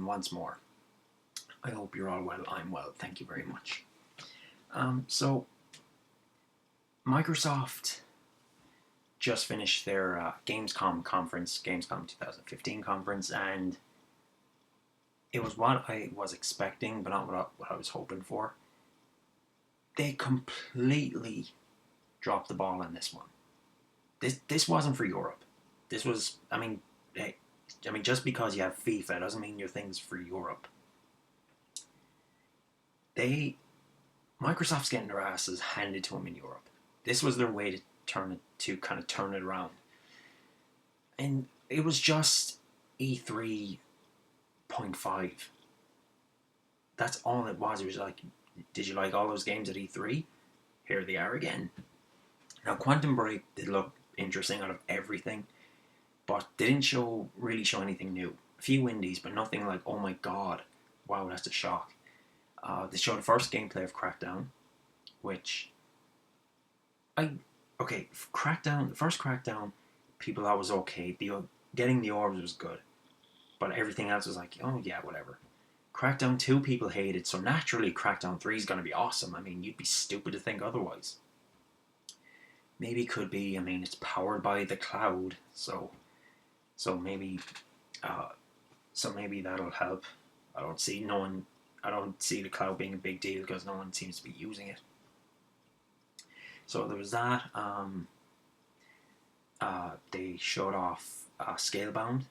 once more. I hope you're all well. I'm well. Thank you very much. So, Microsoft just finished their Gamescom conference, Gamescom 2015 conference, and it was what I was expecting, but not what I was hoping for. They completely dropped the ball on this one. This wasn't for Europe. This was, just because you have FIFA doesn't mean your thing's for Europe. Microsoft's getting their asses handed to them in Europe. This was their way to turn it around. And it was just E3.5. That's all it was. It was like, did you like all those games at E3? Here they are again. Now, Quantum Break did look interesting out of everything, but they didn't really show anything new. A few indies, but nothing like, oh my god, wow, that's a shock. They showed the first gameplay of Crackdown, which the first Crackdown, people thought was okay. Getting the orbs was good, but everything else was like, oh yeah, whatever. Crackdown 2 people hated, so naturally Crackdown 3 is going to be awesome. I mean, you'd be stupid to think otherwise. Maybe it could be, it's powered by the cloud, so maybe that'll help. I don't see the cloud being a big deal because no one seems to be using it. So there was that. They showed off Scalebound.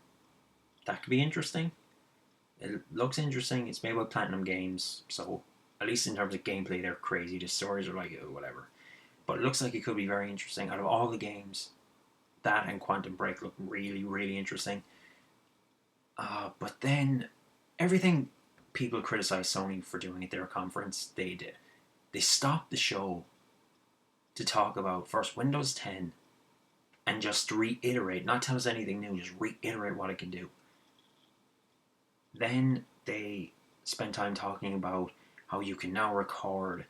That could be interesting. It looks interesting. It's made by Platinum Games, so at least in terms of gameplay, they're crazy. The stories are like, oh, whatever. But it looks like it could be very interesting. Out of all the games, that and Quantum Break look really, really interesting. But then, everything people criticize Sony for doing at their conference, they did. They stopped the show to talk about first Windows 10 and just reiterate, not tell us anything new, just reiterate what it can do. Then they spent time talking about how you can now record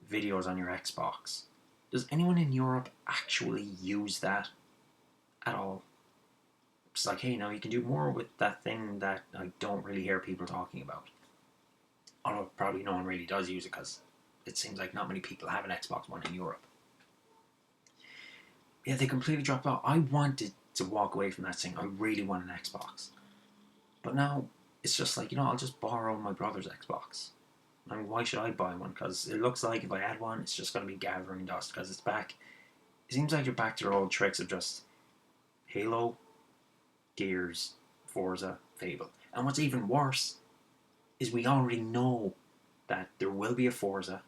videos on your Xbox. Does anyone in Europe actually use that at all? It's like, hey, now you can do more with that thing that I don't really hear people talking about. Although probably no one really does use it because it seems like not many people have an Xbox One in Europe. Yeah, they completely dropped out. I wanted to walk away from that saying I really want an Xbox. But now it's just like, I'll just borrow my brother's Xbox. Why should I buy one? Because it looks like if I add one, it's just going to be gathering dust because it's back. It seems like you're back to their old tricks of just Halo, Gears, Forza, Fable. And what's even worse is we already know that there will be a Forza.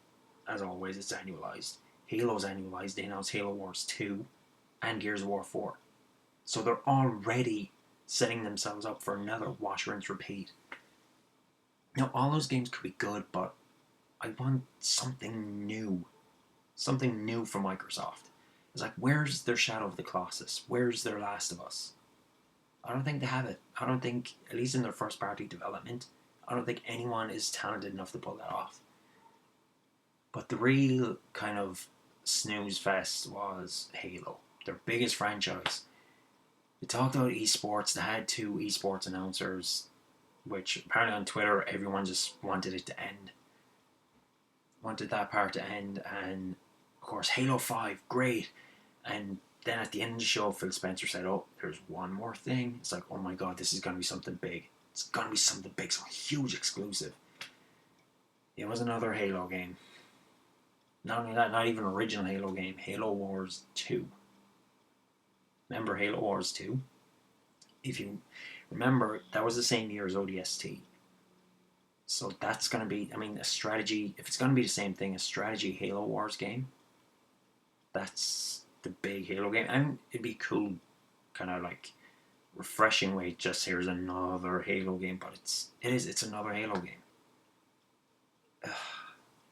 As always, it's annualized. Halo's annualized. They announced Halo Wars 2 and Gears of War 4. So they're already setting themselves up for another wash, rinse, repeat. Now, all those games could be good, but I want something new. Something new from Microsoft. It's like, where's their Shadow of the Colossus? Where's their Last of Us? I don't think they have it. I don't think, at least in their first party development, I don't think anyone is talented enough to pull that off. But the real kind of snooze fest was Halo, their biggest franchise. They talked about esports. They had 2 esports announcers, which apparently on Twitter everyone just wanted it to end. Wanted that part to end, and of course Halo 5, great. And then at the end of the show, Phil Spencer said, oh, there's one more thing. It's like, oh my god, this is going to be something big. It's going to be something big, some huge exclusive. It was another Halo game. Not only that, not even an original Halo game, Halo Wars 2. Remember Halo Wars 2? If you remember, that was the same year as ODST. So that's going to be, a strategy, if it's going to be the same thing, a strategy Halo Wars game, that's the big Halo game. And it'd be cool, kind of like refreshing way, just here's another Halo game, but it's another Halo game.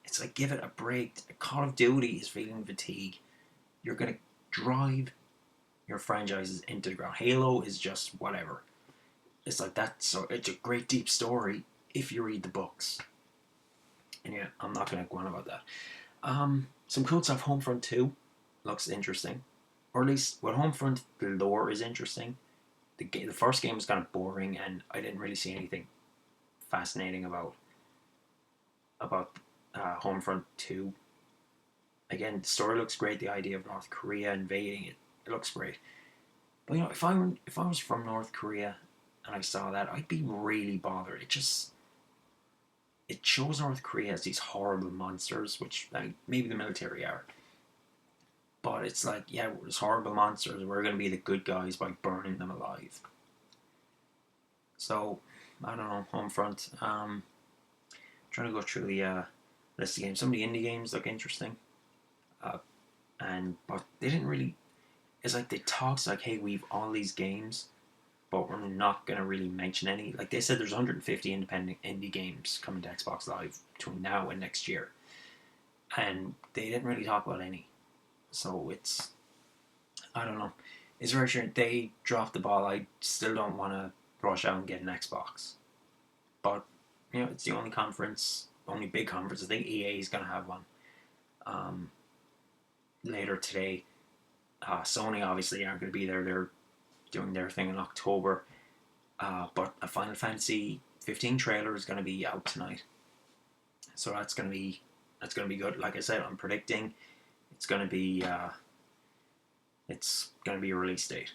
It's like, give it a break. Call of Duty is feeling fatigue. You're going to drive your franchises into the ground. Halo is just whatever. It's like that. So it's a great deep story if you read the books. And yeah, I'm not going to go on about that. Some cool stuff. Homefront 2 looks interesting. Or at least with Homefront, the lore is interesting. The first game was kind of boring and I didn't really see anything fascinating about Homefront 2. Again, the story looks great. The idea of North Korea invading it looks great. But if I was from North Korea and I saw that, I'd be really bothered. It shows North Korea as these horrible monsters, which maybe the military are. But it's like, yeah, there's horrible monsters. We're going to be the good guys by burning them alive. So, I don't know, Homefront. Trying to go through the list of games. Some of the indie games look interesting. But they didn't really. It's like they talked like, hey, we've all these games, but we're not going to really mention any. Like they said, there's 150 independent indie games coming to Xbox Live between now and next year. And they didn't really talk about any. So I don't know. It's very sure they dropped the ball. I still don't want to rush out and get an Xbox. But, it's the only big conference. I think EA is going to have one later today. Sony obviously aren't going to be there. They're doing their thing in October. But a Final Fantasy 15 trailer is going to be out tonight. So that's going to be good. Like I said, I'm predicting it's going to be a release date.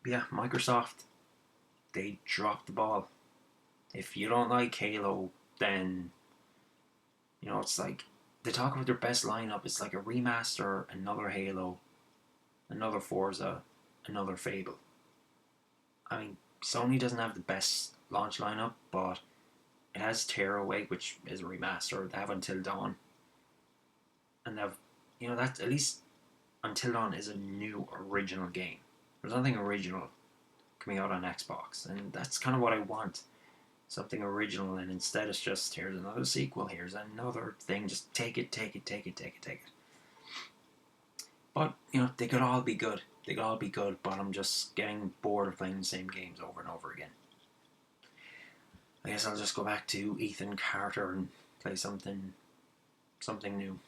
But yeah, Microsoft, they dropped the ball. If you don't like Halo, then it's like they talk about their best lineup. It's like a remaster, another Halo, another Forza, another Fable. I mean, Sony doesn't have the best launch lineup, but it has Tearaway, which is a remaster. They have Until Dawn, and that's at least Until Dawn is a new original game. There's nothing original coming out on Xbox, and that's kind of what I want. Something original, and instead it's just, here's another sequel, here's another thing, just take it. But, they could all be good. But I'm just getting bored of playing the same games over and over again. I guess I'll just go back to Ethan Carter and play something new.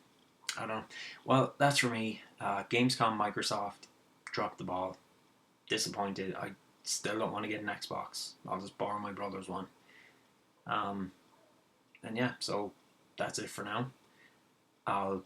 I don't know. Well, that's for me. Gamescom, Microsoft dropped the ball. Disappointed. I still don't want to get an Xbox. I'll just borrow my brother's one. And yeah, so that's it for now. I'll